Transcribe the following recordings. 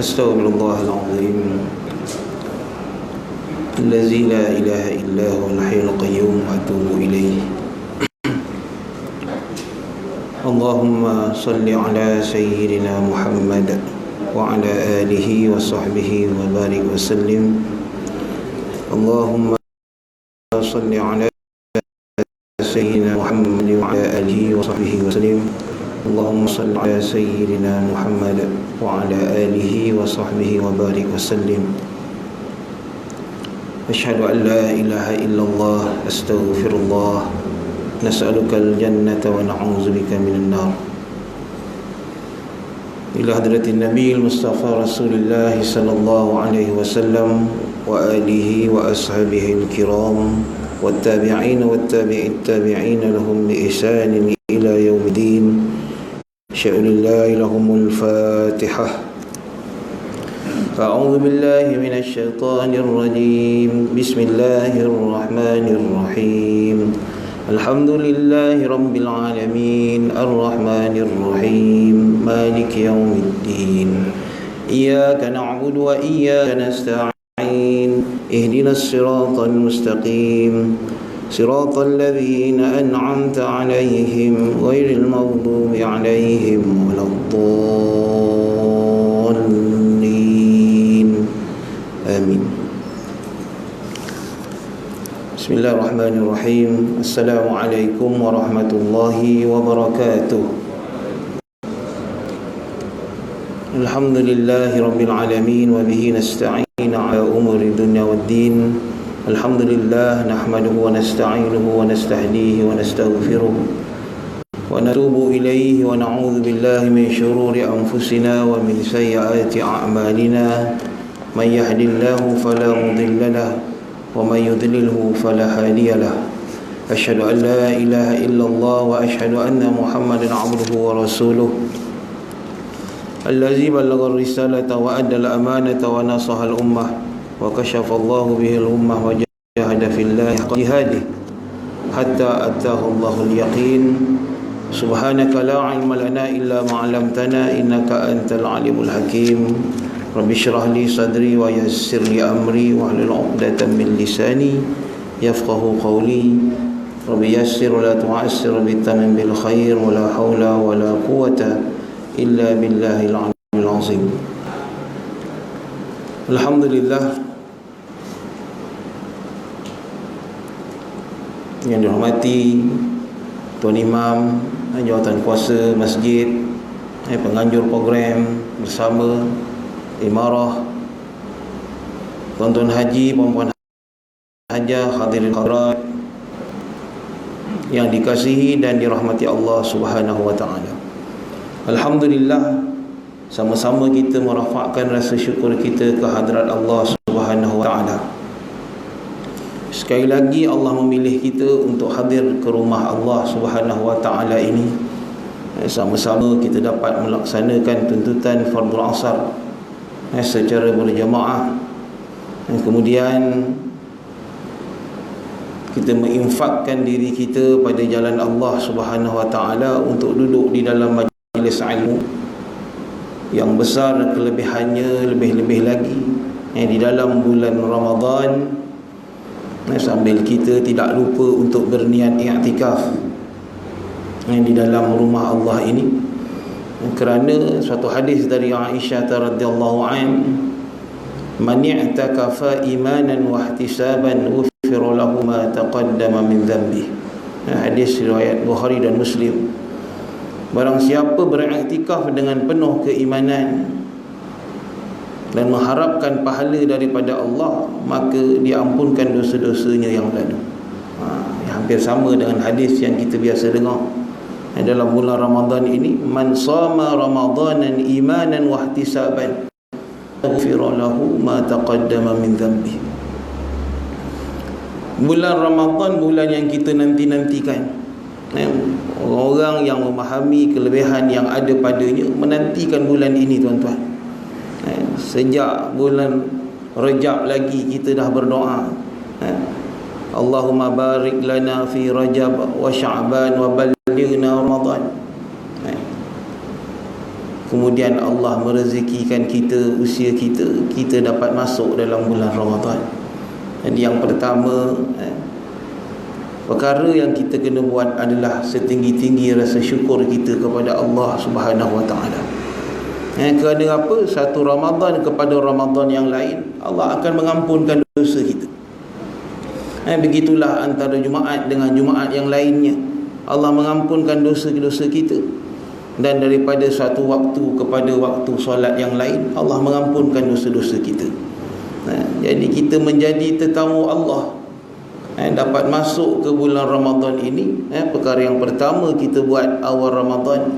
Astaghfirullahaladzim Allazi la ilaha illa huwal hayyul qayyum wa atubu ilaih. Allahumma salli ala sayyidina Muhammad wa ala alihi wa sahbihi wa barik wa sallim. Allahumma salli ala sayyidina Muhammad wa ala alihi wa sahbihi wa sallim. Allahumma salli ala sayyidina Muhammad wa ala alihi wa sahbihi wa barik wa sallim. Asyhadu an la ilaha illallah, astaghfirullah, nas'aluka al-jannata wa na'udzubika minan nar. Ila hadratin Nabi al-Mustafa Rasulullah sallallahu alaihi wasallam wa alihi wa ashabihi al-kiram wat-tabi'in wat-tabi'it tabi'in lahum bi ihsanin ila yaumiddin. Sya'ulillahi lahumul Fatihah. A'udzu billahi minasy syaithanir rajim. Bismillahir rahmanir rahim. Alhamdulillahi rabbil alamin, arrahmanir rahim, maliki yaumiddin. Iyyaka na'budu wa iyyaka nasta'in. Ihdinas siratal mustaqim. Siratal ladzina an'amta 'alaihim ghairil maghdubi 'alaihim waladdallin. Amin. Bismillahirrahmanirrahim. Assalamualaikum warahmatullahi wabarakatuh. Alhamdulillahi rabbil alamin wa bihi nasta'in 'ala umuri dunya waddin. Alhamdulillah nahmaduhu wa nasta'inuhu wa nastahdihi wa nastaghfiruh wa natubu ilayhi wa na'udzu billahi min shururi anfusina wa min sayyiati a'malina. Man yahdihillahu fala mudilla lahu wa man yudlilhu fala hadiya lahu. Asyhadu an la ilaha illallah wa asyhadu anna Muhammadan 'abduhu wa rasuluh. Allazi ballagha ar-risalata wa adda al-amanata wa nasaha al-ummah wa kashafa Allahu bihi al-ummah wa jahada fillahi haqqa jihadihi hatta ataahu Allahu al-yaqin. Subhanaka la 'ilma lana illa ma 'allamtana innaka antal 'alimul hakim. Rabbi shrah li sadri wa yassir li amri wa hlul 'uqdatam min lisani yafqahu qawli. Rabbi yassir wa la tu'assir bitamam bil khair wa la hawla wa la quwwata illa billahil 'aliyyil 'azim. Alhamdulillah, yang dihormati Tuan Imam, jawatan kuasa masjid, penganjur program bersama Imarah, tuan-tuan haji, puan-puan hajah, hadirin hadirat yang dikasihi dan dirahmati Allah Subhanahu wa taala. Alhamdulillah, sama-sama kita merafakkan rasa syukur kita ke hadrat Allah Subhanahu wa taala. Sekali lagi Allah memilih kita untuk hadir ke rumah Allah Subhanahu wa taala ini. Sama-sama kita dapat melaksanakan tuntutan fardhu asar secara berjamaah. Kemudian kita menginfakkan diri kita pada jalan Allah Subhanahu wa taala untuk duduk di dalam majlis ilmu yang besar, kelebihannya lebih-lebih lagi di dalam bulan Ramadan, sambil kita tidak lupa untuk berniat i'tikaf di dalam rumah Allah ini, kerana suatu hadis dari Aisyah radhiyallahu anha, man i'takafa imanan wa ihtisaban ghufira lahu ma taqaddama min dhanbi. Hadis riwayat Bukhari dan Muslim. Barang siapa beriktikaf dengan penuh keimanan dan mengharapkan pahala daripada Allah, maka diampunkan dosa-dosanya yang lalu. Hampir sama dengan hadis yang kita biasa dengar dalam bulan Ramadan ini, man shama ramadanan imanan wa ihtisaban ghufira lahu ma taqaddama min dhanbi. Bulan Ramadan, bulan yang kita nanti-nantikan. Orang yang memahami kelebihan yang ada padanya menantikan bulan ini, tuan-tuan. Sejak bulan Rajab lagi kita dah berdoa, Allahumma barik lana fi Rajab wa Sya'ban wa ballighna Ramadan. kemudian Allah merezekikan kita, usia kita dapat masuk dalam bulan Ramadan. Jadi yang pertama, perkara yang kita kena buat adalah setinggi-tinggi rasa syukur kita kepada Allah Subhanahu Wa Taala. Kerana apa? Satu Ramadan kepada Ramadan yang lain, Allah akan mengampunkan dosa kita. Begitulah antara Jumaat dengan Jumaat yang lainnya, Allah mengampunkan dosa-dosa kita. Dan daripada satu waktu kepada waktu solat yang lain, Allah mengampunkan dosa-dosa kita. Jadi kita menjadi tetamu Allah, dapat masuk ke bulan Ramadan ini. Perkara yang pertama kita buat awal Ramadan,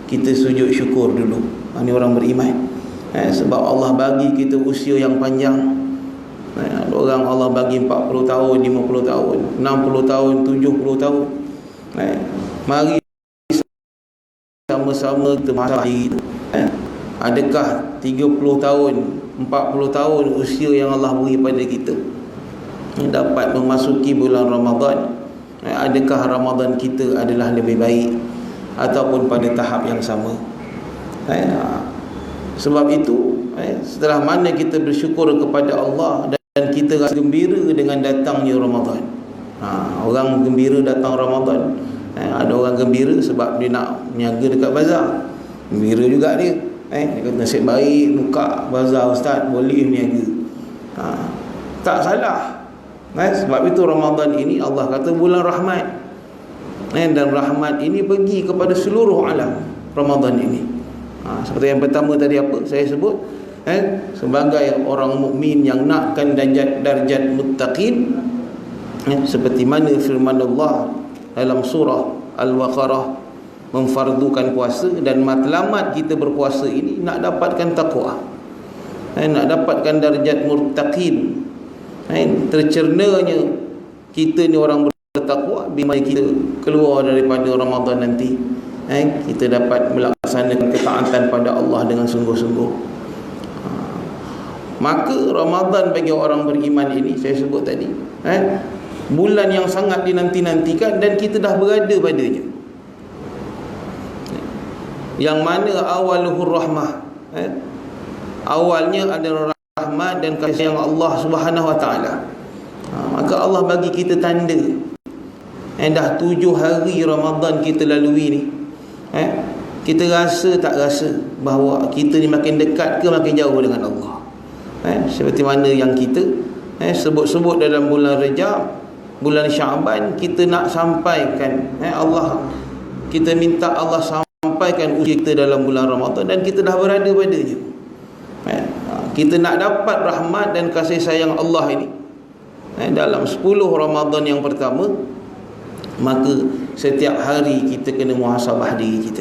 kita sujud syukur dulu. Ini orang beriman. Sebab Allah bagi kita usia yang panjang. Ada orang Allah bagi 40 tahun, 50 tahun, 60 tahun, 70 tahun. Mari sama-sama kita mari. Adakah 30 tahun, 40 tahun usia yang Allah beri pada kita dapat memasuki bulan Ramadan? Adakah Ramadan kita adalah lebih baik ataupun pada tahap yang sama? Sebab itu, setelah mana kita bersyukur kepada Allah dan kita rasa gembira dengan datangnya Ramadan. Orang gembira datang Ramadan. Ada orang gembira sebab dia nak niaga dekat bazar, gembira juga dia. Dia kata nasib baik buka bazar ustaz, boleh niaga. Tak salah. Sebab itu Ramadan ini Allah kata bulan rahmat. Dan rahmat ini pergi kepada seluruh alam. Ramadan ini, seperti yang pertama tadi apa saya sebut, sebagai orang mukmin yang nakkan darjat muttaqin, seperti mana firman Allah dalam surah Al-Baqarah memfardukan puasa, dan matlamat kita berpuasa ini nak dapatkan taqwa, nak dapatkan darjat muttaqin. Tercernanya kita ni orang bertakwa bila kita keluar daripada Ramadan nanti, kita dapat melaksanakan ketaatan pada Allah dengan sungguh-sungguh. Maka Ramadan bagi orang beriman ini, saya sebut tadi, bulan yang sangat dinanti-nantikan, dan kita dah berada padanya. Yang mana awaluhur rahmah, awalnya adalah rahmat dan kasih sayang Allah Subhanahu Wa Taala. Maka Allah bagi kita tanda. Dah 7 hari Ramadan kita lalui ni, kita rasa tak rasa bahawa kita ni makin dekat ke makin jauh dengan Allah? Seperti mana yang kita sebut-sebut dalam bulan Rejab, bulan Syaban, kita nak sampaikan Allah, kita minta Allah sampaikan usia kita dalam bulan Ramadan, dan kita dah berada padanya. Kita nak dapat rahmat dan kasih sayang Allah ini dalam 10 Ramadan yang pertama. Maka setiap hari kita kena muhasabah diri kita.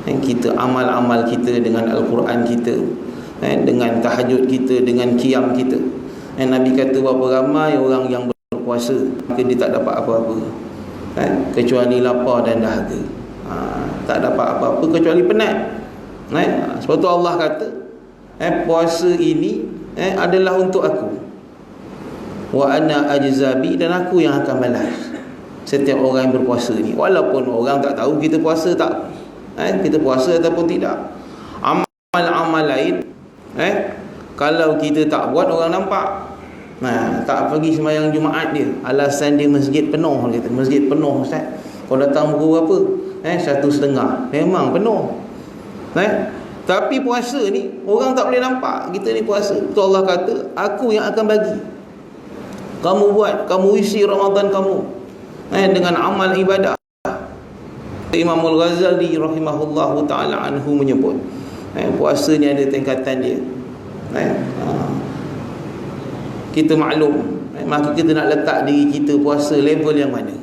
Kita amal-amal kita dengan Al-Quran kita, dengan tahajud kita, dengan qiyam kita. Nabi kata berapa ramai orang yang berpuasa, maka dia tak dapat apa-apa, kecuali lapar dan dahaga. Tak dapat apa-apa kecuali penat. Sebab tu Allah kata, puasa ini adalah untuk aku, wa ana ajzabi, dan aku yang akan balas setiap orang yang berpuasa ni. Walaupun orang tak tahu kita puasa tak, kita puasa ataupun tidak. Amal-amal lain, kalau kita tak buat, orang nampak. Tak pergi sembahyang Jumaat dia, alasan dia masjid penuh. Dia kata masjid penuh ustaz. Kau datang pukul berapa? 1:30. Memang penuh. Tapi puasa ni orang tak boleh nampak kita ni puasa. Tu Allah kata, aku yang akan bagi. Kamu buat, kamu isi Ramadan kamu dengan amal ibadah. Imam Al-Ghazali rahimahullahu ta'ala anhu menyebut, puasa ni ada tingkatan dia. Kita maklum, maka kita nak letak diri kita puasa level yang mana.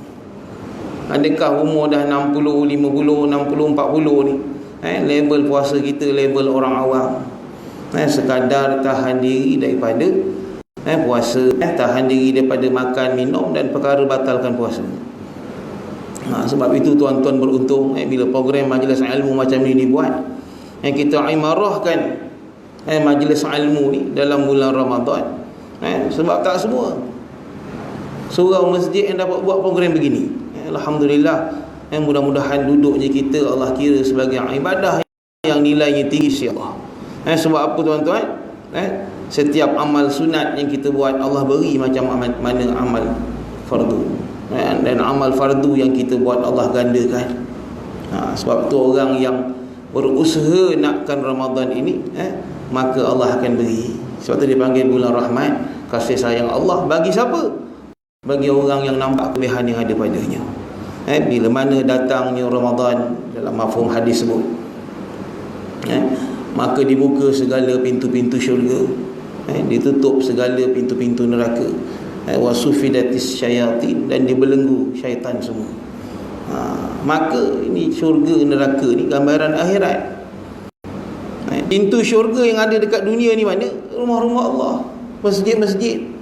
Adakah umur dah 60, 50, 60, 40 ni, level puasa kita level orang awam, sekadar tahan diri daripada puasa, tahan diri daripada makan, minum dan perkara batalkan puasa. Sebab itu tuan-tuan beruntung bila program majlis ilmu macam ni dibuat, kita imarahkan majlis ilmu ni dalam bulan Ramadan. Sebab tak semua surau masjid yang dapat buat program begini. Alhamdulillah, mudah-mudahan duduknya kita Allah kira sebagai ibadah yang nilainya tinggi si Allah. Sebab apa tuan-tuan? Setiap amal sunat yang kita buat, Allah beri macam mana amal fardu. Dan amal fardu yang kita buat, Allah gandakan. Sebab tu orang yang berusaha nakkan Ramadan ini, maka Allah akan beri. Sebab tu dipanggil bulan rahmat, kasih sayang Allah. Bagi siapa? Bagi orang yang nampak kelebihan yang ada padanya. Bila mana datangnya Ramadan, dalam mafhum hadis sebut, maka dibuka segala pintu-pintu syurga, ditutup segala pintu-pintu neraka, wasufidatis syayatin, dan dibelenggu syaitan semua. Maka ini syurga neraka ni gambaran akhirat. Pintu syurga yang ada dekat dunia ni mana? Rumah-rumah Allah, masjid-masjid.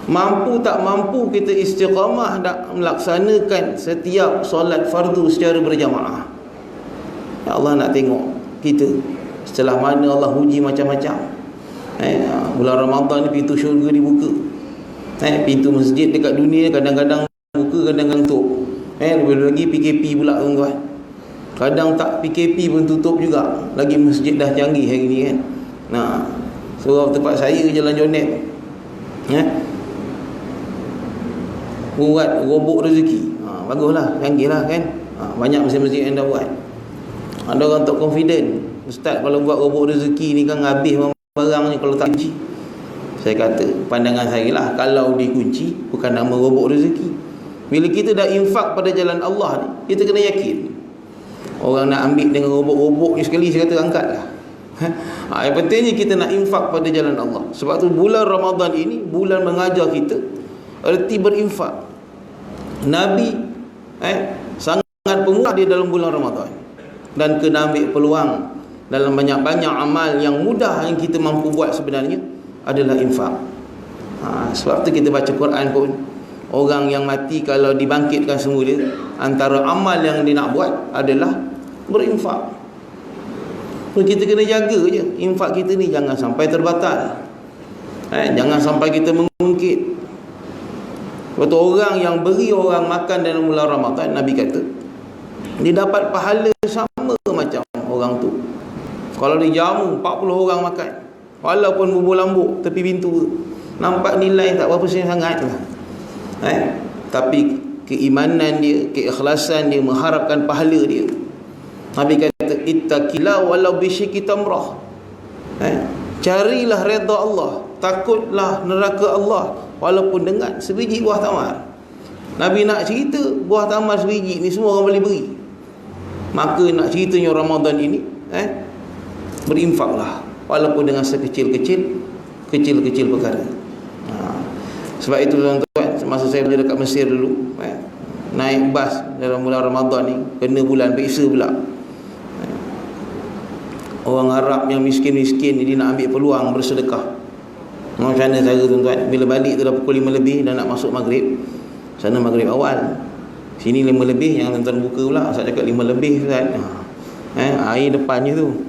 Mampu tak mampu kita istiqamah nak melaksanakan setiap solat fardu secara berjamaah. Allah nak tengok kita setelah mana Allah uji macam-macam. Bulan Ramadan ni pintu syurga dibuka. Pintu masjid dekat dunia kadang-kadang buka, kadang-kadang tutup. Lebih lagi PKP pula tuan-tuan. Kadang tak PKP pun tutup juga. Lagi masjid dah canggih hari ni kan. So tempat saya Jalan Jonet, buat robok rezeki. Baguslah, canggih lah kan. Banyak masjid-masjid yang dah buat. Ada orang tak confident, ustaz kalau buat robok rezeki ni kan habis barangnya kalau tak kunci. Saya kata, pandangan saya lah, kalau dikunci bukan nama robok rezeki. Bila kita dah infak pada jalan Allah ni, kita kena yakin. Orang nak ambil dengan robok-robok ni sekali, saya kata angkat lah. Yang pentingnya kita nak infak pada jalan Allah. Sebab tu bulan Ramadan ini bulan mengajar kita erti berinfak. Nabi sangat pemurah dia dalam bulan Ramadan, dan kena ambil peluang dalam banyak-banyak amal yang mudah yang kita mampu buat sebenarnya adalah infak. Sebab tu kita baca Quran pun, orang yang mati kalau dibangkitkan semula, antara amal yang dia nak buat adalah berinfak. Kita kena jaga je infak kita ni, jangan sampai terbatal, jangan sampai kita mengungkit. Betul, orang yang beri orang makan dalam bulan Ramadan, Nabi kata dia dapat pahala sama macam orang tu kalau dia jamu 40 orang makan, walaupun bubur lambuk tepi pintu, nampak nilai tak berapa sangat lah. Tapi keimanan dia, keikhlasan dia, mengharapkan pahala dia. Nabi kata, ittaqillah walau bisyiki tamrah. Carilah redha Allah, takutlah neraka Allah, walaupun dengan sebiji buah tamar. Nabi nak cerita buah tamar sebiji ni semua orang boleh beri. Maka nak ceritanya Ramadan ini, berinfaklah walaupun dengan sekecil-kecil perkara. Sebab itu tuan-tuan, masa saya berada dekat Mesir dulu, naik bas dalam bulan Ramadan ni, kena bulan periksa pula. Orang Arab yang miskin-miskin ni, dia nak ambil peluang bersedekah. Macam mana cara tuan-tuan? Bila balik tu dah pukul 5 lebih, dah nak masuk maghrib. Sana maghrib awal, sini 5 lebih, yang tuan-tuan buka pula. Saya cakap 5 lebih Ustaz. Air depannya tu.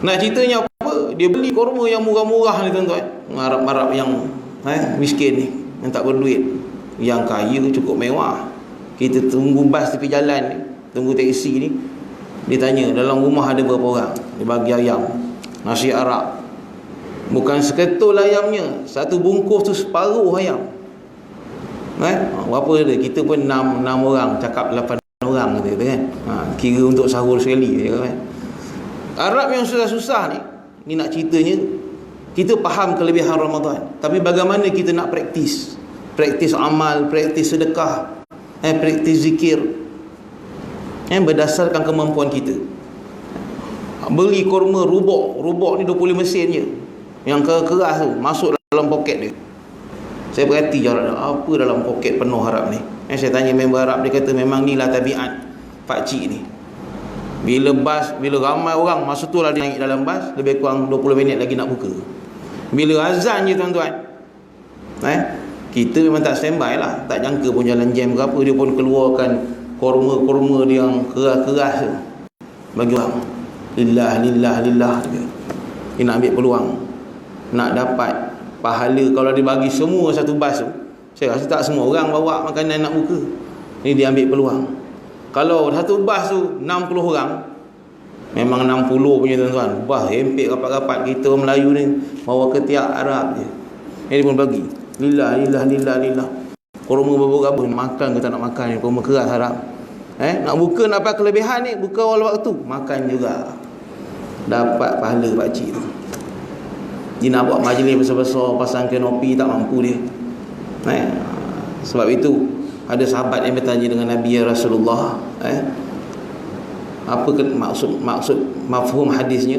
Nak ceritanya apa? Dia beli kurma yang murah-murah ni tuan-tuan. Arab-Arab yang miskin ni, yang tak berduit. Yang kaya cukup mewah. Kita tunggu bas tepi jalan ni, tunggu teksi ni, dia tanya dalam rumah ada berapa orang. Dia bagi ayam, nasi Arab. Bukan seketul ayamnya, satu bungkus tu separuh ayam. Berapa ada? Kita pun 6 orang, cakap 8 orang kata kan. Kira untuk sahur sekali kan. Arab yang susah-susah ni nak ceritanya, kita faham kelebihan Ramadan, tapi bagaimana kita nak praktis amal, praktis sedekah, praktis zikir, berdasarkan kemampuan kita. Beli kurma rubok ni 25 sen je, yang keras tu masuk dalam poket dia. Saya perhati jarak apa dalam poket penuh Arab ni. Saya tanya member Arab, dia kata memang inilah tabiat pakcik ni. Bila ramai orang, masa tu lah dia naik dalam bas, lebih kurang 20 minit lagi nak buka. Bila azan je tuan-tuan, kita memang tak standby lah, tak jangka pun jalan jam ke apa, dia pun keluarkan kurma dia yang keras-keras tu bagi orang. Lillah dia nak ambil peluang, nak dapat pahala. Kalau dia bagi semua satu bas tu, saya rasa tak semua orang bawa makanan nak buka. Ni dia ambil peluang. Kalau satu bas tu 60 orang, Memang 60 punya tuan-tuan. Wah, hempik rapat-rapat kita orang Melayu ni bawa ketiak Arab je. Dia pun bagi. Lillah, lillah, lillah, lillah. Kurma berapa makan ke tak nak makan ni, kurma keras harap. Nak buka nak dapat kelebihan ni, buka awal waktu, makan juga. Dapat pahala pakcik tu. Dia nak buat majlis besar-besar, pasang kanopi, tak mampu dia. Sebab itu ada sahabat yang bertanya dengan Nabi, ya Rasulullah, apa mafhum hadisnya?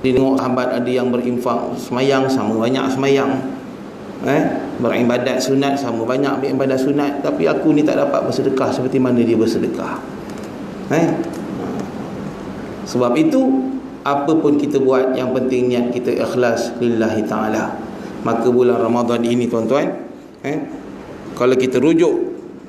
Dia tengok sahabat ada yang berinfak semayang sama banyak semayang, beribadat sunat sama banyak beribadat sunat, tapi aku ni tak dapat bersedekah seperti mana dia bersedekah. Sebab itu apa pun kita buat, yang penting niat kita ikhlas lillahi ta'ala. Maka bulan Ramadan ini tuan-tuan, kalau kita rujuk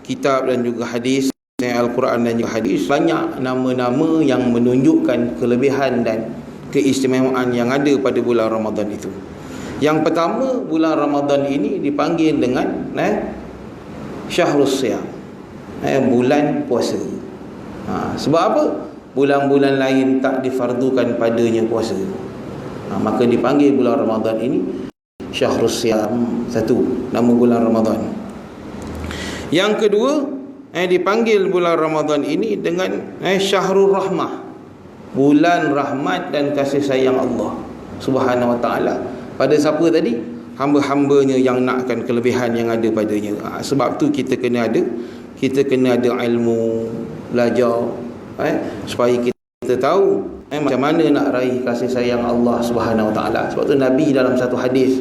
kitab dan juga hadis, Al-Quran dan juga hadis, banyak nama-nama yang menunjukkan kelebihan dan keistimewaan yang ada pada bulan Ramadan itu. Yang pertama, bulan Ramadan ini dipanggil dengan Syahrus Siyam, bulan puasa. Sebab apa? Bulan-bulan lain tak difardukan padanya puasa. Maka dipanggil bulan Ramadan ini Syahrus Siyam. Satu, nama bulan Ramadan. Yang kedua, dipanggil bulan Ramadan ini dengan Syahrul Rahmah, bulan rahmat dan kasih sayang Allah Subhanahu wa ta'ala pada siapa tadi? Hamba-hambanya yang nakkan kelebihan yang ada padanya. Sebab tu kita kena ada ilmu, belajar, supaya kita tahu macam mana nak raih kasih sayang Allah Subhanahu wa ta'ala. Sebab tu Nabi dalam satu hadis,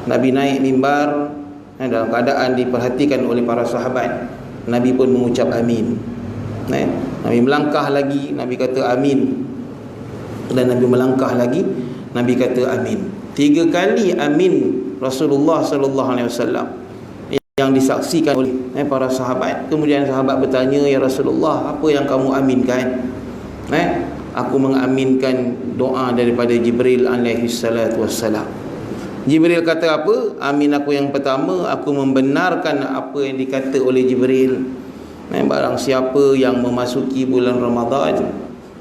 Nabi naik mimbar, dalam keadaan diperhatikan oleh para sahabat, Nabi pun mengucap amin. Nabi melangkah lagi, Nabi kata amin. Dan Nabi melangkah lagi, Nabi kata amin. 3 kali amin Rasulullah sallallahu alaihi wasallam yang disaksikan oleh para sahabat. Kemudian sahabat bertanya, ya Rasulullah, apa yang kamu aminkan? Aku mengaminkan doa daripada Jibril alaihi salatu wassalam. Jibril kata apa? Amin aku yang pertama, aku membenarkan apa yang dikata oleh Jibril. Barang siapa yang memasuki bulan Ramadan,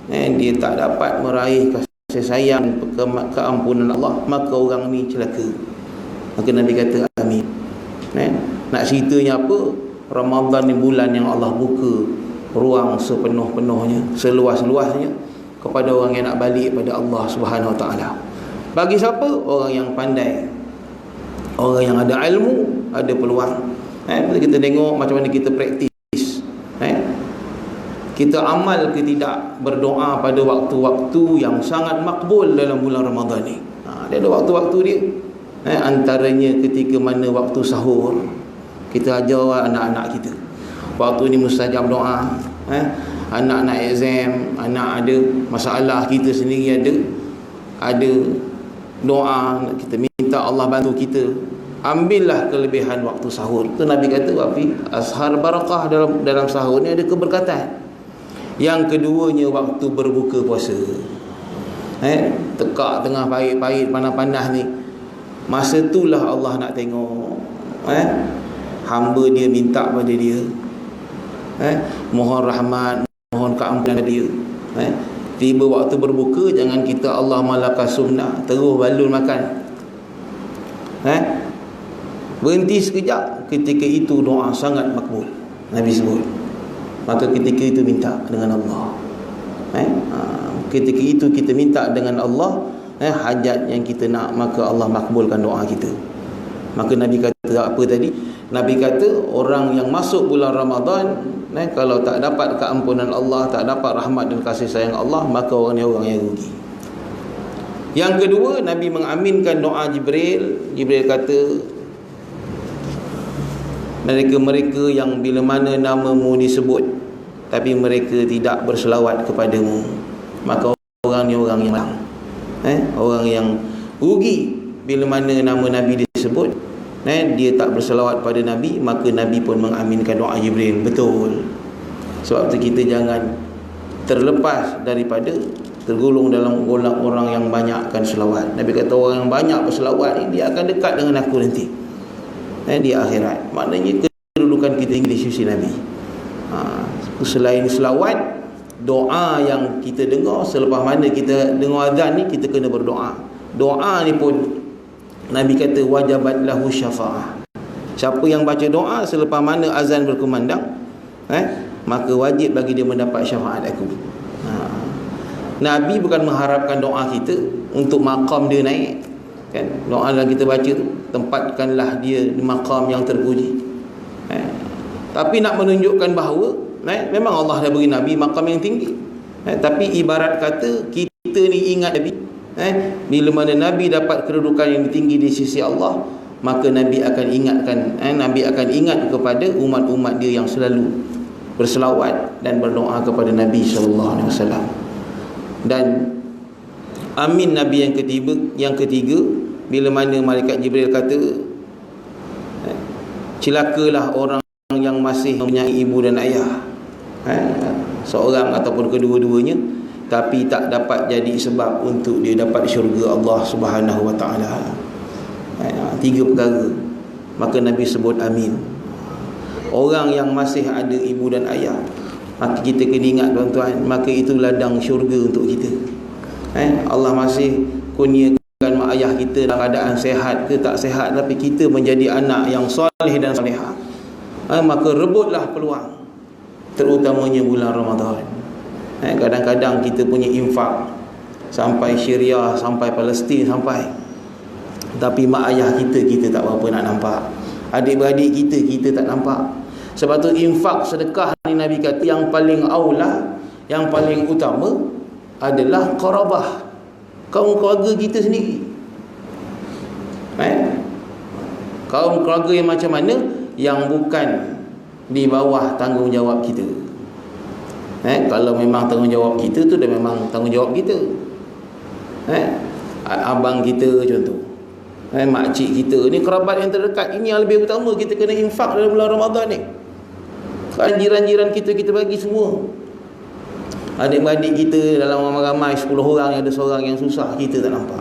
dia tak dapat meraih kasih sayang, keampunan Allah, maka orang ni celaka. Maka Nabi kata amin. Nak ceritanya apa? Ramadan ni bulan yang Allah buka ruang sepenuh-penuhnya, seluas-luasnya kepada orang yang nak balik pada Allah Subhanahu wa ta'ala. Bagi siapa? Orang yang pandai, orang yang ada ilmu, ada peluang. Kita tengok macam mana kita praktis. Kita amal ke tidak berdoa pada waktu-waktu yang sangat makbul dalam bulan Ramadan ni. Dia ada waktu-waktu dia. Antaranya ketika mana waktu sahur, kita ajar anak-anak kita, waktu ni mustajab doa. Anak nak exam, anak ada masalah, kita sendiri ada doa, kita minta Allah bantu kita, ambillah kelebihan waktu sahur. Itu Nabi kata, wafi ashar barakah, dalam sahur ni ada keberkatan. Yang keduanya waktu berbuka puasa. Tekak tengah pahit-pahit, panas-panas ni, masa itulah Allah nak tengok hamba dia minta pada dia, mohon rahmat, mohon keampunan dia. Tiba waktu berbuka, jangan kita Allah malaka sunnah terus balun makan. Berhenti sekejap, ketika itu doa sangat makbul, Nabi sebut. Maka ketika itu minta dengan Allah. Ketika itu kita minta dengan Allah hajat yang kita nak, maka Allah makbulkan doa kita. Maka Nabi kata apa tadi? Nabi kata orang yang masuk bulan Ramadan, kalau tak dapat keampunan Allah, tak dapat rahmat dan kasih sayang Allah, maka orang ni orang yang rugi. Yang kedua, Nabi mengaminkan doa Jibril. Jibril kata, mereka-mereka yang bila mana namamu disebut tapi mereka tidak berselawat kepadamu, maka orang ni orang yang menang, orang yang rugi. Bila mana nama Nabi disebut, dia tak berselawat pada Nabi, maka Nabi pun mengaminkan doa Jibril. Betul. Sebab tu kita jangan terlepas daripada tergolong dalam golongan orang yang banyakkan selawat. Nabi kata orang yang banyak berselawat ni, dia akan dekat dengan aku nanti di akhirat. Maknanya kedudukan kita tinggi di sisi Nabi. Selain selawat, doa yang kita dengar selepas mana kita dengar azan ni, kita kena berdoa. Doa ni pun Nabi kata wajabat lahu syafa'ah. Siapa yang baca doa selepas mana azan berkumandang, maka wajib bagi dia mendapat syafaat aku. Nabi bukan mengharapkan doa kita untuk maqam dia naik, kan? Doa yang kita baca tu, tempatkanlah dia di maqam yang terpuji. Tapi nak menunjukkan bahawa memang Allah dah beri Nabi maqam yang tinggi. Tapi ibarat kata kita ni ingat Nabi, bila mana Nabi dapat kedudukan yang tinggi di sisi Allah, maka Nabi akan ingatkan, Nabi akan ingat kepada umat-umat dia yang selalu berselawat dan berdoa kepada Nabi SAW. Dan amin Nabi yang ketiga bila mana malaikat Jibril kata, celakalah orang yang masih mempunyai ibu dan ayah, seorang ataupun kedua-duanya, tapi tak dapat jadi sebab untuk dia dapat syurga Allah Subhanahu Wa Taala. 3 perkara, maka Nabi sebut amin. Orang yang masih ada ibu dan ayah, maka kita kena ingat tuan-tuan, maka itu ladang syurga untuk kita. Allah masih kurniakan mak ayah kita dalam keadaan sehat ke tak sehat, tapi kita menjadi anak yang soleh dan solehah, maka rebutlah peluang, terutamanya bulan Ramadan. Kadang-kadang kita punya infak sampai Syria, sampai Palestin, tapi mak ayah kita tak berapa nak nampak. Adik-beradik kita tak nampak. Sebab tu infak sedekah ni Nabi kata yang paling aula, yang paling utama adalah qarabah, kaum keluarga kita sendiri. Kaum keluarga yang macam mana? Yang bukan di bawah tanggungjawab kita. Kalau memang tanggungjawab kita tu dah memang tanggungjawab kita. Abang kita contoh, makcik kita ni, kerabat yang terdekat, ini yang lebih utama kita kena infak dalam bulan Ramadan ni. Kan jiran-jiran kita bagi semua. Adik-adik kita dalam ramai-ramai 10 orang ada seorang yang susah, kita tak nampak.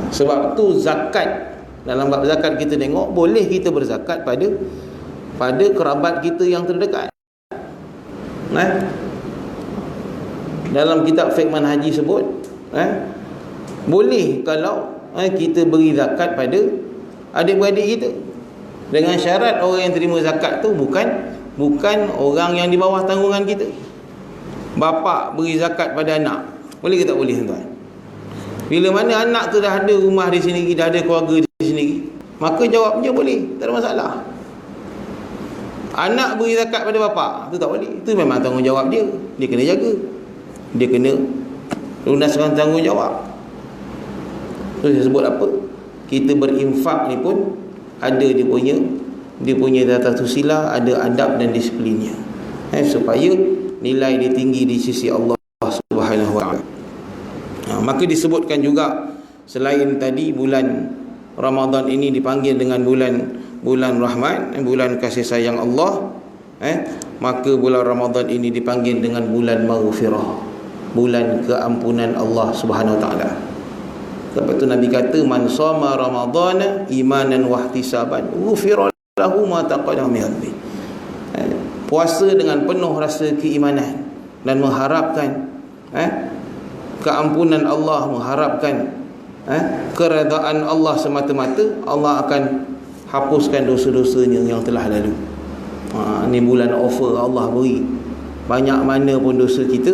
Sebab tu zakat, dalam bab zakat kita tengok, boleh kita berzakat pada kerabat kita yang terdekat. Dalam kitab fiqh manhaji sebut, boleh kalau kita beri zakat pada adik-beradik kita, dengan syarat orang yang terima zakat tu bukan orang yang di bawah tanggungan kita. Bapa beri zakat pada anak, boleh ke tak boleh tuan? Bila mana anak tu dah ada rumah di sini, dah ada keluarga di sini, maka jawabnya boleh, tak ada masalah. Anak beri zakat pada bapa, tu tak boleh. Itu memang tanggungjawab dia, dia kena jaga, dia kena lunaskan tanggungjawab. So, saya sebut apa? Kita berinfak ni pun ada dia punya tata susila, ada adab dan disiplinnya, supaya nilai dia tinggi di sisi Allah Subhanahu Wa Taala. Maka disebutkan juga, selain tadi bulan Ramadan ini dipanggil dengan bulan rahmat, bulan kasih sayang Allah, maka bulan Ramadan ini dipanggil dengan bulan maghfirah, bulan keampunan Allah Subhanahu Wa Taala. Sebab tu Nabi kata, man shoma ramadhana imanan wa ihtisaban ghufira lahu ma taqaddama min dhanbi. Puasa dengan penuh rasa keimanan dan mengharapkan keampunan Allah, mengharapkan keredaan Allah semata-mata, Allah akan hapuskan dosa-dosanya yang telah lalu. Ini bulan offer Allah beri. Banyak mana pun dosa kita,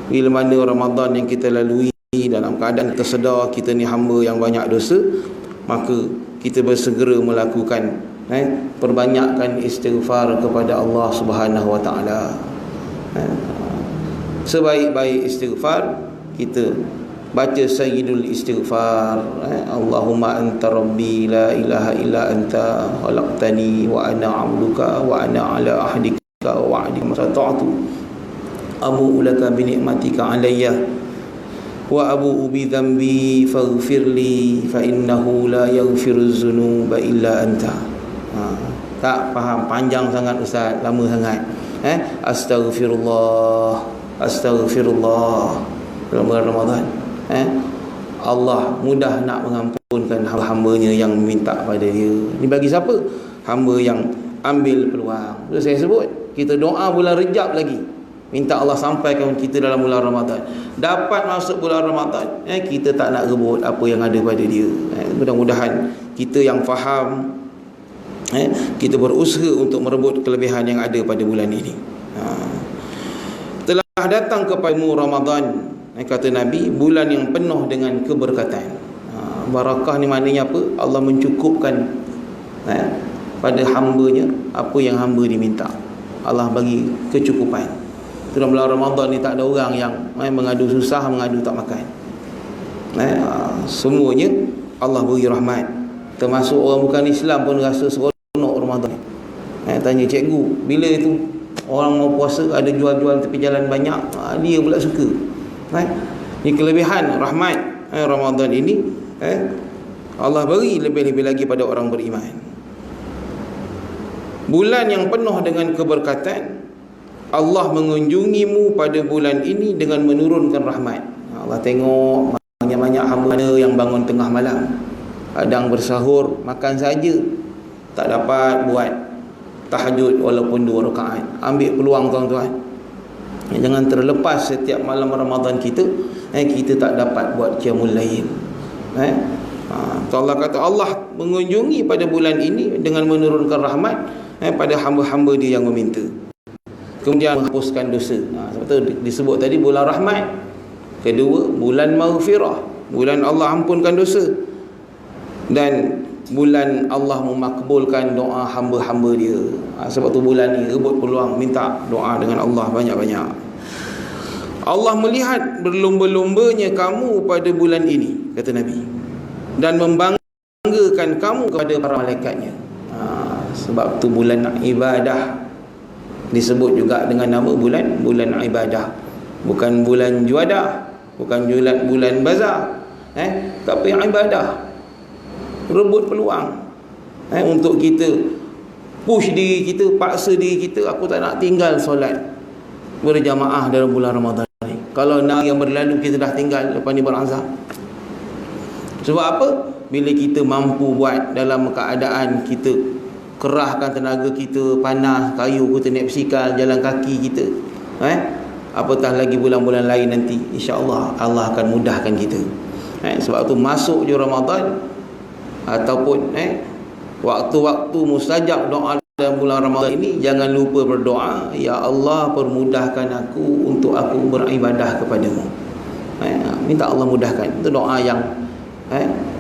bila mana Ramadan yang kita lalui dalam keadaan tersedar kita ni hamba yang banyak dosa, maka kita bersegera melakukan perbanyakkan istighfar kepada Allah Subhanahu Wa Taala. Sebaik-baik istighfar kita baca sayyidul istighfar, Allahumma anta rabbi la ilaha illa anta khalaqtani wa ana 'abduka wa ana 'ala ahdika wa wa'dika mastata'tu abu'u laka bi ni'matika 'alayya wa abu'u bi dhanbi faghfirli fa innahu la yaghfiru dzunuba illa anta. Tak faham, panjang sangat ustaz, lama sangat. Astaghfirullah dalam bulan Ramadan. Allah mudah nak mengampunkan hamba-hambanya yang minta pada dia. Ini bagi siapa? Hamba yang ambil peluang. Itu saya sebut, kita doa bulan Rejab lagi, minta Allah sampaikan kita dalam bulan Ramadan. Dapat masuk bulan Ramadan, kita tak nak rebut apa yang ada pada dia. Mudah-mudahan kita yang faham, kita berusaha untuk merebut kelebihan yang ada pada bulan ini. Telah datang kepadamu Ramadan, kata Nabi, bulan yang penuh dengan keberkatan. Barakah ni maknanya apa? Allah mencukupkan pada hambanya apa yang hamba diminta. Allah bagi kecukupan. Dalam bulan Ramadan ni tak ada orang yang mengadu susah, mengadu tak makan. Semuanya Allah beri rahmat. Termasuk orang bukan Islam pun rasa seronok Ramadan. Tanya cikgu, bila itu orang mau puasa ada jual-jual tepi jalan banyak, dia pula suka. Ini kelebihan rahmat Ramadan ini. Allah beri lebih-lebih lagi pada orang beriman. Bulan yang penuh dengan keberkatan, Allah mengunjungimu pada bulan ini dengan menurunkan rahmat. Allah tengok banyak-banyak hamba yang bangun tengah malam, kadang bersahur, makan saja, tak dapat buat tahajud walaupun 2 rakaat. Ambil peluang tuan-tuan. Jangan terlepas setiap malam Ramadan kita tak dapat buat qiyamul lail. Allah kata Allah mengunjungi pada bulan ini dengan menurunkan rahmat pada hamba-hamba dia yang meminta. Kemudian menghapuskan dosa. Sebab tu disebut tadi bulan rahmat. Kedua, bulan maghfirah, bulan Allah ampunkan dosa. Dan bulan Allah memakbulkan doa hamba-hamba dia. Sebab tu bulan ni rebut peluang, minta doa dengan Allah banyak-banyak. Allah melihat berlumba-lumbanya kamu pada bulan ini, kata Nabi, dan membanggakan kamu kepada para malaikatnya. Sebab tu bulan ibadah, disebut juga dengan nama bulan ibadah. Bukan bulan juadah, bukan bulan bazar, tapi ibadah. Rebut peluang untuk kita push diri kita, paksa diri kita, aku tak nak tinggal solat berjamaah dalam bulan Ramadan ni. Kalau nak yang berlalu kita dah tinggal, lepas ni berazam. Sebab apa? Bila kita mampu buat dalam keadaan kita kerahkan tenaga kita, panas, kayu kita naik basikal, jalan kaki kita, apatah lagi bulan-bulan lain nanti, insya-Allah Allah akan mudahkan kita. Sebab tu masuk je Ramadan ataupun waktu-waktu mustajab doa dalam bulan Ramadan ini, jangan lupa berdoa, ya Allah permudahkan aku untuk aku beribadah kepadamu. Minta Allah mudahkan. Itu doa yang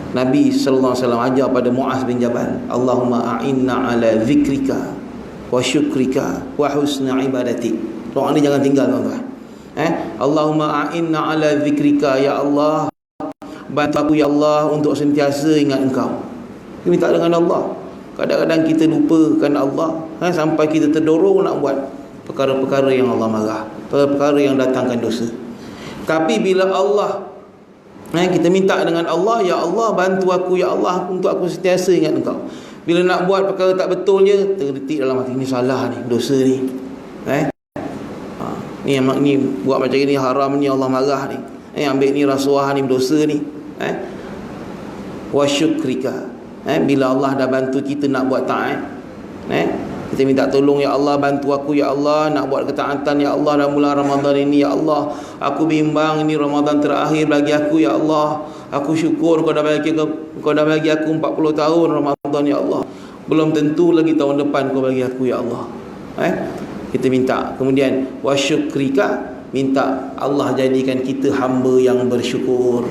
Nabi sallallahu alaihi wasallam ajar pada Muaz bin Jabal. Allahumma a'inna ala zikrika wa syukrika wa husna ibadatik. Doa ni jangan tinggal tuan-tuan. Allahumma a'inna ala zikrika, ya Allah bantu aku ya Allah untuk sentiasa ingat engkau. Kita minta dengan Allah. Kadang-kadang kita lupakan Allah, sampai kita terdorong nak buat perkara-perkara yang Allah marah, perkara-perkara yang datangkan dosa. Tapi bila Allah, kita minta dengan Allah, ya Allah bantu aku ya Allah untuk aku sentiasa ingat engkau. Bila nak buat perkara tak betulnya, terdetik dalam hati, ni salah ni, dosa ni, ni buat macam ni haram ni, Allah marah ni, ambil ni rasuah ni, dosa ni. Wa syukrika, bila Allah dah bantu kita nak buat taat, kita minta tolong, ya Allah bantu aku ya Allah nak buat ketaatan ya Allah dalam bulan Ramadan ini, ya Allah aku bimbang, ini Ramadan terakhir bagi aku ya Allah, aku syukur kau dah bagi aku 40 tahun Ramadan ya Allah, belum tentu lagi tahun depan kau bagi aku ya Allah. Kita minta. Kemudian wa syukrika, minta Allah jadikan kita hamba yang bersyukur,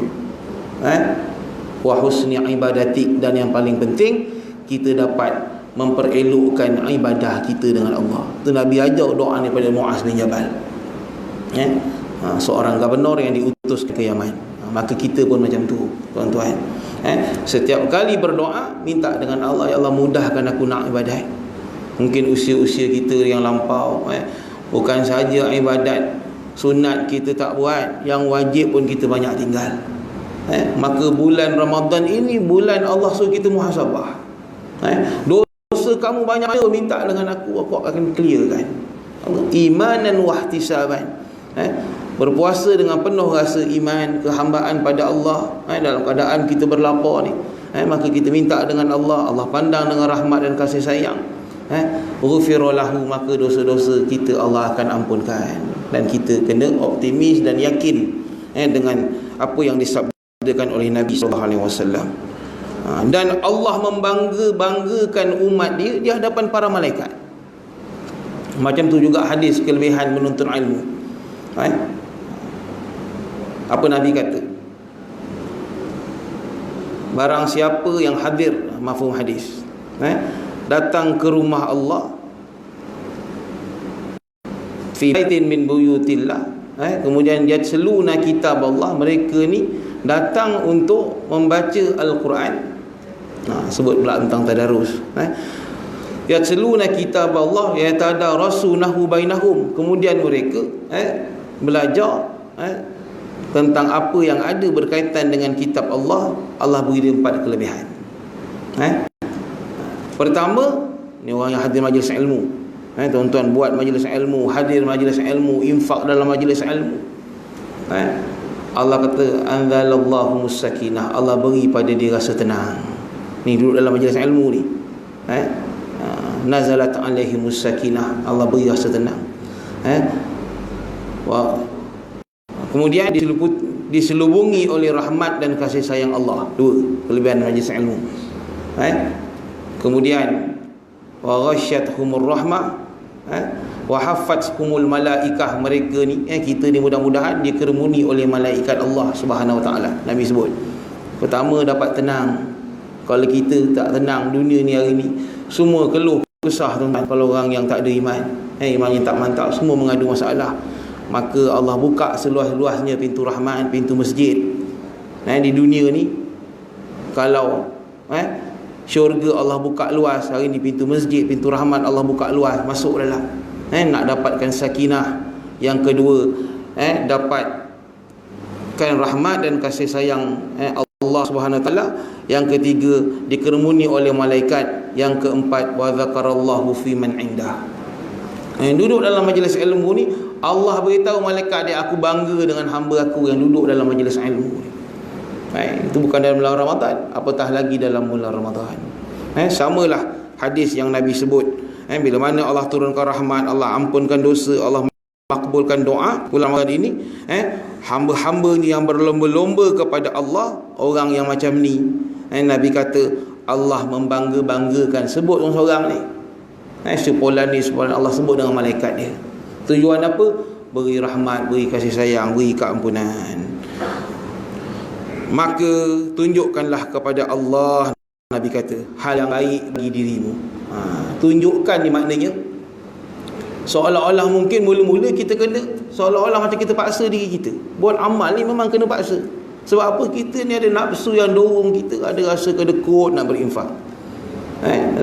wa husni ibadatik, dan yang paling penting kita dapat memperelokkan ibadah kita dengan Allah. Itu Nabi ajar doa ni pada Muaz bin Jabal, seorang gubernur yang diutus ke Yaman. Maka kita pun macam tu tuan-tuan. Setiap kali berdoa minta dengan Allah, ya Allah mudahkan aku nak ibadat. Mungkin usia-usia kita yang lampau, bukan saja ibadat sunat kita tak buat, yang wajib pun kita banyak tinggal. Maka bulan Ramadan ini bulan Allah suruh kita muhasabah. Dosa kamu banyak, minta dengan aku akan clearkan. Imanan wa ihtisaban. Berpuasa dengan penuh rasa iman, kehambaan pada Allah, dalam keadaan kita berlapar ni, maka kita minta dengan Allah, Allah pandang dengan rahmat dan kasih sayang. ghufira lahu, maka dosa-dosa kita Allah akan ampunkan. Dan kita kena optimis dan yakin dengan apa yang disabdakan oleh Nabi SAW. Dan Allah membanggakan umat dia di hadapan para malaikat. Macam tu juga hadis kelebihan menuntut ilmu. Apa Nabi kata? Barang siapa yang hadir, mafhum hadis, datang ke rumah Allah, fi baitin min buyutillah, kemudian yatsluna kitab Allah, mereka ni datang untuk membaca Al-Quran. Sebut pula tentang tadarus. Yatsluna kitab Allah yatadarasunahu bainahum, kemudian mereka belajar tentang apa yang ada berkaitan dengan kitab Allah. Allah beri dia 4 kelebihan. Pertama, ni orang yang hadir majlis ilmu. Tuan-tuan buat majlis ilmu, hadir majlis ilmu, infak dalam majlis ilmu. Allah kata anzalallahu musakinah, Allah beri pada dia rasa tenang. Ni duduk dalam majlis ilmu ni. Nazalat alaihi musakinah, Allah beri rasa tenang. Kemudian diselubungi oleh rahmat dan kasih sayang Allah. 2 kelebihan majlis ilmu. Kemudian wa ghasyathumur rahmah wa haffathumul malaikah, mereka ni kita ni mudah-mudahan dikerumuni oleh malaikat Allah Subhanahu wa taala. Nabi sebut pertama dapat tenang. Kalau kita tak tenang dunia ni hari ni, semua keluh kesah tuan-tuan. Kalau orang yang tak ada iman, imannya tak mantap, semua mengadu masalah, maka Allah buka seluas-luasnya pintu rahmat, pintu masjid. Di dunia ni, kalau syurga Allah buka luas, hari ni pintu masjid, pintu rahmat Allah buka luas, masuk dalam. Nak dapatkan sakinah. Yang kedua, dapatkan rahmat dan kasih sayang Allah Subhanahu wa taala. Yang ketiga, dikerumuni oleh malaikat. Yang keempat, wa dzakarallahu fi man indah. Duduk dalam majlis ilmu ni, Allah beritahu malaikat dia, aku bangga dengan hamba aku yang duduk dalam majlis ilmu ni. Itu bukan dalam bulan Ramadan, apatah lagi dalam bulan Ramadan. Samalah hadis yang Nabi sebut, bila mana Allah turunkan rahmat, Allah ampunkan dosa, Allah makbulkan doa bulan Ramadan ini. Hamba-hamba ni yang berlomba-lomba kepada Allah, orang yang macam ni, Nabi kata Allah membangga-banggakan. Sebut seorang ni, sepolan ni, sepolan Allah sebut dengan malaikat dia. Tujuan apa? Beri rahmat, beri kasih sayang, beri keampunan. Maka tunjukkanlah kepada Allah, Nabi kata, hal yang baik bagi dirimu. Tunjukkan ni maknanya seolah-olah mungkin mula-mula kita kena, seolah-olah macam kita paksa diri kita. Buat amal ni memang kena paksa. Sebab apa? Kita ni ada nafsu yang dorong kita, ada rasa kedekut nak berinfak.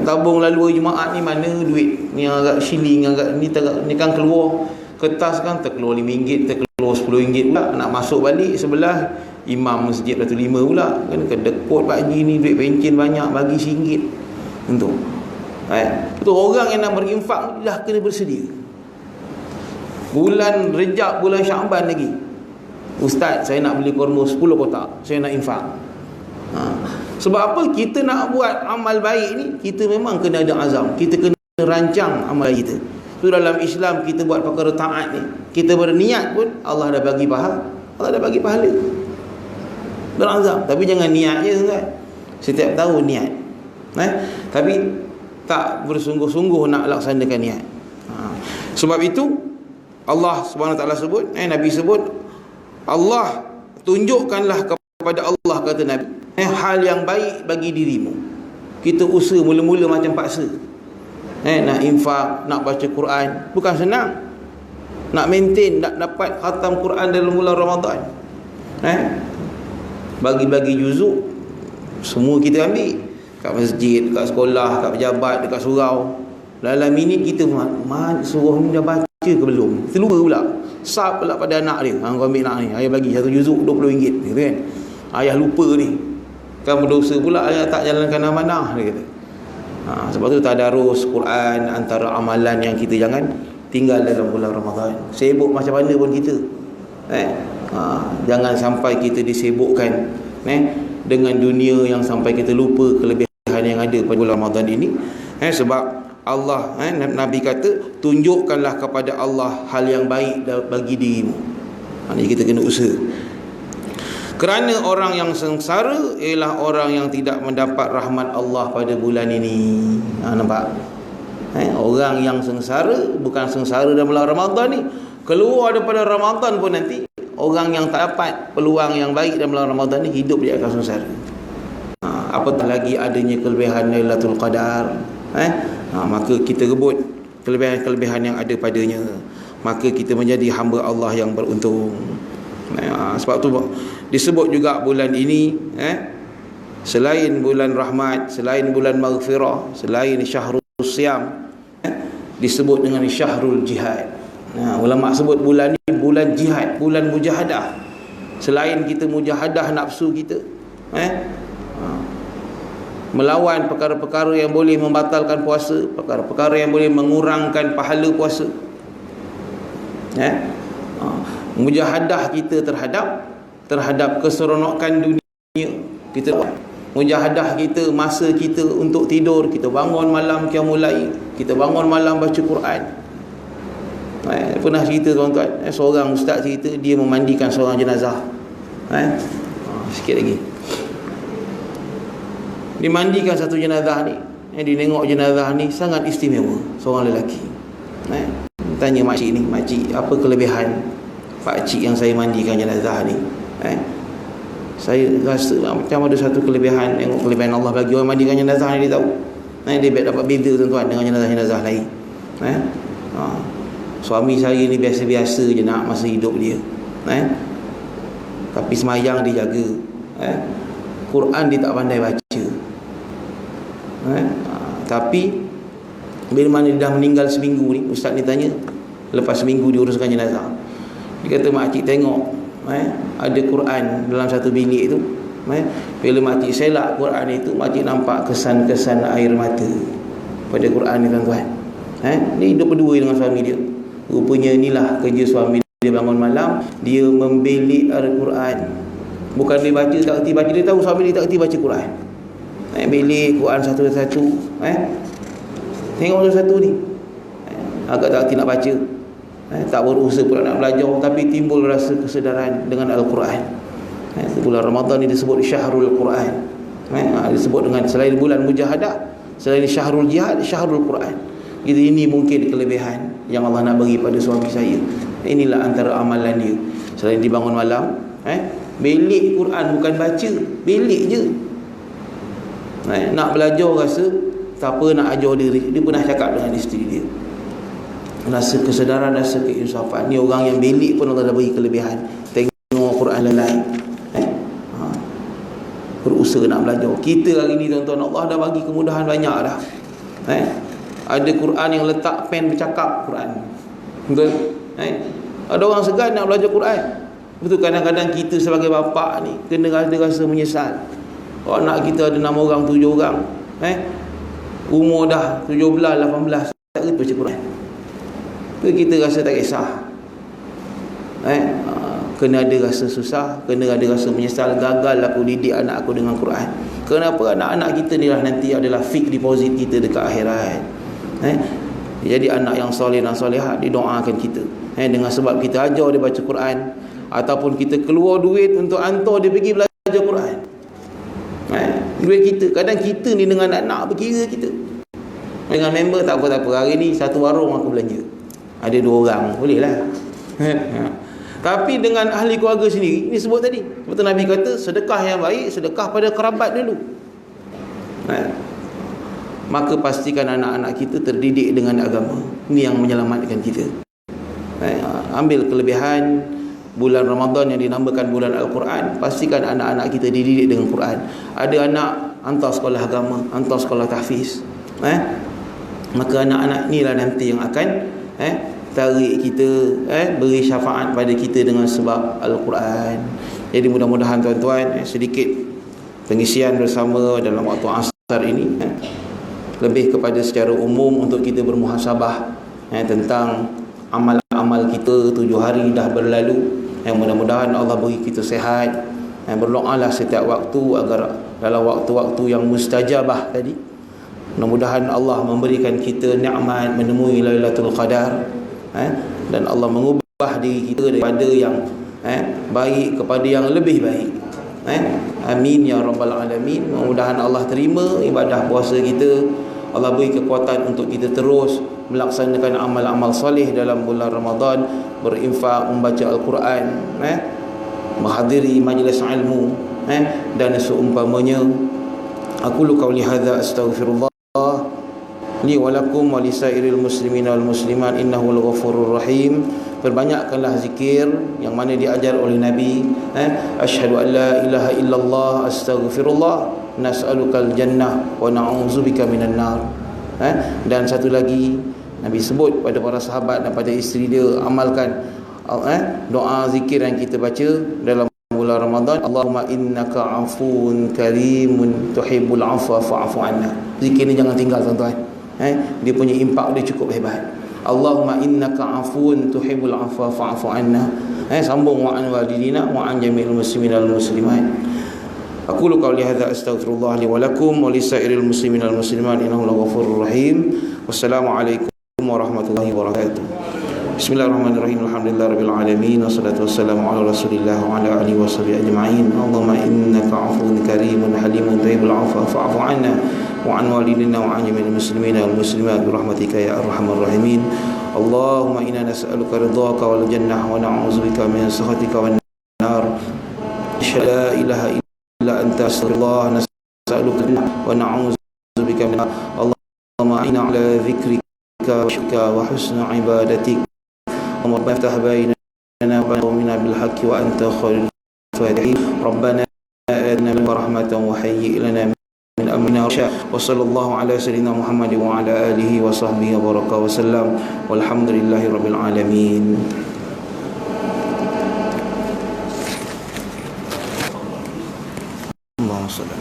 Tabung lalu Jumaat ni mana duit ni, agak shilling, agak ni kan keluar kertas kan, terkeluar RM5, terkeluar RM10 pula. Nak masuk balik sebelah imam masjid Ratu 5 pula kan, kedekut pagi ni duit pencen banyak, bagi RM1 untuk itu. Orang yang nak berinfak dah kena bersedia. Bulan Rejab, bulan Syaban lagi, ustaz saya nak beli kurma 10 kotak, saya nak infak. Sebab apa? Kita nak buat amal baik ni, kita memang kena ada azam, kita kena rancang amal kita. Itu dalam Islam kita buat perkara taat ni, kita berniat pun Allah dah bagi pahala, Allah dah bagi pahala. Berazam, tapi jangan niat je tuan. Setiap tahun niat, tapi tak bersungguh-sungguh nak laksanakan niat. Sebab itu Allah Subhanahu wa taala sebut, Nabi sebut, Allah tunjukkanlah kepada Allah, kata Nabi, hal yang baik bagi dirimu. Kita usaha mula-mula macam paksa, nak infak, nak baca Quran, bukan senang. Nak maintain, nak dapat khatam Quran dalam bulan Ramadan, bagi-bagi juzuk, semua kita ambil kat masjid, kat sekolah, kat pejabat, dekat surau. Dalam minit kita suruh ni dah baca ke belum, terlupa pula, sab pula pada anak dia, kau ambil anak ni, ayah bagi satu juzuk RM20 gitu kan. Ayah lupa ni, kan berdosa pula ayah tak jalankan amanah, dia kata. Sebab tu tadarus Quran antara amalan yang kita jangan tinggal dalam bulan Ramadan. Sibuk macam mana pun kita, jangan sampai kita disibukkan dengan dunia yang sampai kita lupa kelebihan yang ada pada bulan Ramadan ini. Sebab Allah, Nabi kata, tunjukkanlah kepada Allah hal yang baik bagi dirimu. Ini kita kena usaha. Kerana orang yang sengsara ialah orang yang tidak mendapat rahmat Allah pada bulan ini. Nampak? Orang yang sengsara bukan sengsara dalam bulan Ramadan ni, keluar daripada Ramadan pun nanti orang yang tak dapat peluang yang baik dalam bulan Ramadan ni, hidup dia akan sengsara. Apatah lagi adanya kelebihan Lailatul Qadar. Maka kita rebut kelebihan-kelebihan yang ada padanya, maka kita menjadi hamba Allah yang beruntung. Sebab tu disebut juga bulan ini, selain bulan rahmat, selain bulan maghfirah, selain syahrul siam, disebut dengan syahrul jihad. Ulama sebut bulan ni bulan jihad, bulan mujahadah. Selain kita mujahadah nafsu kita, melawan perkara-perkara yang boleh membatalkan puasa, perkara-perkara yang boleh mengurangkan pahala puasa, mujahadah kita terhadap keseronokan dunia kita, mujahadah kita masa kita untuk tidur, kita bangun malam qiyamul lail, kita bangun malam baca Quran. Pernah cerita tuan-tuan, seorang ustaz cerita dia memandikan seorang jenazah. Sikit lagi, dimandikan satu jenazah ni, dia tengok jenazah ni sangat istimewa, seorang lelaki. Tanya makcik ni, makcik, apa kelebihan pakcik yang saya mandikan jenazah ni? Saya rasa macam ada satu kelebihan. Tengok kelebihan Allah bagi orang mandikan jenazah ni, dia tahu. Dia dapat beza tuan-tuan dengan jenazah-jenazah lain. Suami saya ni biasa-biasa je nak masa hidup dia, tapi semayang dia jaga, Quran dia tak pandai baca. Tapi bila mana dia dah meninggal seminggu ni, ustaz ni tanya, lepas seminggu diuruskan jenazah, dia kata, makcik tengok ada Quran dalam satu bilik tu. Bila makcik selak Quran itu, makcik nampak kesan-kesan air mata pada Quran ni tuan-tuan. Dia hidup berdua dengan suami dia. Rupanya inilah kerja suami dia, bangun malam dia membelik Al-Quran. Bukan dia baca, tak erti baca, dia tahu suami dia tak erti baca Quran. Belik Quran satu-satu, tengok satu-satu ni, agak tak erti nak baca, tak berusaha pula nak belajar, tapi timbul rasa kesedaran dengan Al-Quran. Bulan Ramadan ni disebut syahrul Quran. Disebut dengan, selain bulan mujahadah, selain syahrul jihad, syahrul Quran. Jadi ini mungkin kelebihan yang Allah nak bagi pada suami saya. Inilah antara amalan dia. Selain dibangun malam, belik Quran, bukan baca, belik je. Nak belajar rasa tak apa, nak ajar diri. Dia pernah cakap dengan isteri dia, rasa kesedaran, rasa keinsafan. Ni orang yang belik pun Allah dah bagi kelebihan. Tengok Quran lain, berusaha nak belajar. Kita hari ni tuan-tuan, Allah dah bagi kemudahan banyak dah. Ada Quran yang letak pen bercakap Quran. Betul? Ada orang segan nak belajar Quran. Betul, kadang-kadang kita sebagai bapa ni kena rasa menyesal. Anak kita ada 6 orang, 7 orang, umur dah 17, 18, tak reti baca Quran. Kita rasa tak kisah. Kena ada rasa susah, kena ada rasa menyesal, gagal aku didik anak aku dengan Quran. Kenapa? Anak-anak kita ni lah nanti adalah fixed deposit kita dekat akhirat. Jadi anak yang soleh dan solehat didoakan kita, dengan sebab kita ajar dia baca Quran, ataupun kita keluar duit untuk hantar dia pergi belajar Quran. Duit kita, kadang kita ni dengan anak berkira kita. Dengan member tak apa-tak apa, hari ni satu warung aku belanja, ada 2 orang, boleh lah. Tapi dengan ahli keluarga sendiri, ini sebut tadi, betul Nabi kata, sedekah yang baik, sedekah pada kerabat dulu. Maka pastikan anak-anak kita terdidik dengan agama. Ini yang menyelamatkan kita. Ambil kelebihan bulan Ramadan yang dinamakan bulan Al-Quran. Pastikan anak-anak kita dididik dengan Quran. Ada anak hantar sekolah agama, hantar sekolah tahfiz, maka anak-anak inilah nanti yang akan tarik kita, beri syafaat pada kita dengan sebab Al-Quran. Jadi mudah-mudahan tuan-tuan, sedikit pengisian bersama dalam waktu asar ini, lebih kepada secara umum untuk kita bermuhasabah tentang amal-amal kita. 7 hari dah berlalu. Mudah-mudahan Allah beri kita sihat. Berdoalah setiap waktu agar dalam waktu-waktu yang mustajabah tadi, Mudah-mudahan Allah memberikan kita nikmat menemui Lailatul Qadar, dan Allah mengubah diri kita daripada yang baik kepada yang lebih baik. Amin ya rabbal alamin. Mudah-mudahan Allah terima ibadah puasa kita. Allah beri kekuatan untuk kita terus melaksanakan amal-amal soleh dalam bulan Ramadan, berinfak, membaca Al-Quran, menghadiri majlis ilmu, dan seumpamanya. Aku lu qauli hadza astaghfirullah li wa lakum wa lisairil muslimin wal muslimat innahu al-ghafurur rahim. Perbanyakkanlah zikir yang mana diajar oleh Nabi. Asyhadu an la ilaha illallah astaghfirullah nas'alukal jannah wa na'udzubika minan nar. Dan satu lagi Nabi sebut pada para sahabat dan pada isteri dia, amalkan doa zikir yang kita baca dalam bulan Ramadan. Allahumma innaka afuun karimun tuhibbul afwa fa'fu anna. Zikir ni jangan tinggal tuan-tuan. Dia punya impak dia cukup hebat. Allahumma innaka afuun tuhibbul afwa fa'fu anna. Sambung wa an walidina wa an jami'il muslimin wal muslimat. Aqulu qawli hadza astaghfirullah li wa lakum wa lisairil muslimin wal muslimat innahu laghafurur rahim. Wassalamualaikum warahmatullahi wabarakatuh. Bismillahirrahmanirrahim. Alhamdulillahirabbil alamin wassalatu wassalamu ala Rasulillah wa ala alihi washabihi ajma'in. Allahumma innaka afuwun karimun halimun tuhibbul afwa fa'fu 'anna wa 'an walidina wa 'an jami'il muslimina wal muslimat bi rahmatika ya arhamar rahimin. Allahumma inna nas'aluka ridhaka wal jannah wa na'udzubika min sakhatika wan nar. La ilaha illa anta astaghfirullah nas'aluka wa na'udzubika min Allahumma inna 'ala dzikrika wa syukrika wa husni ibadatik. Allahumma iftah bainana wa baina bil haqqi wa anta khairul fatihin. Rabbana atina min rahmatan wa hayyi lana min amrina rashada. Wa sallallahu ala sayyidina Muhammad wa ala alihi wa sahbihi wa baraka wa sallam. Walhamdulillahi rabbil alamin. Allahumma salli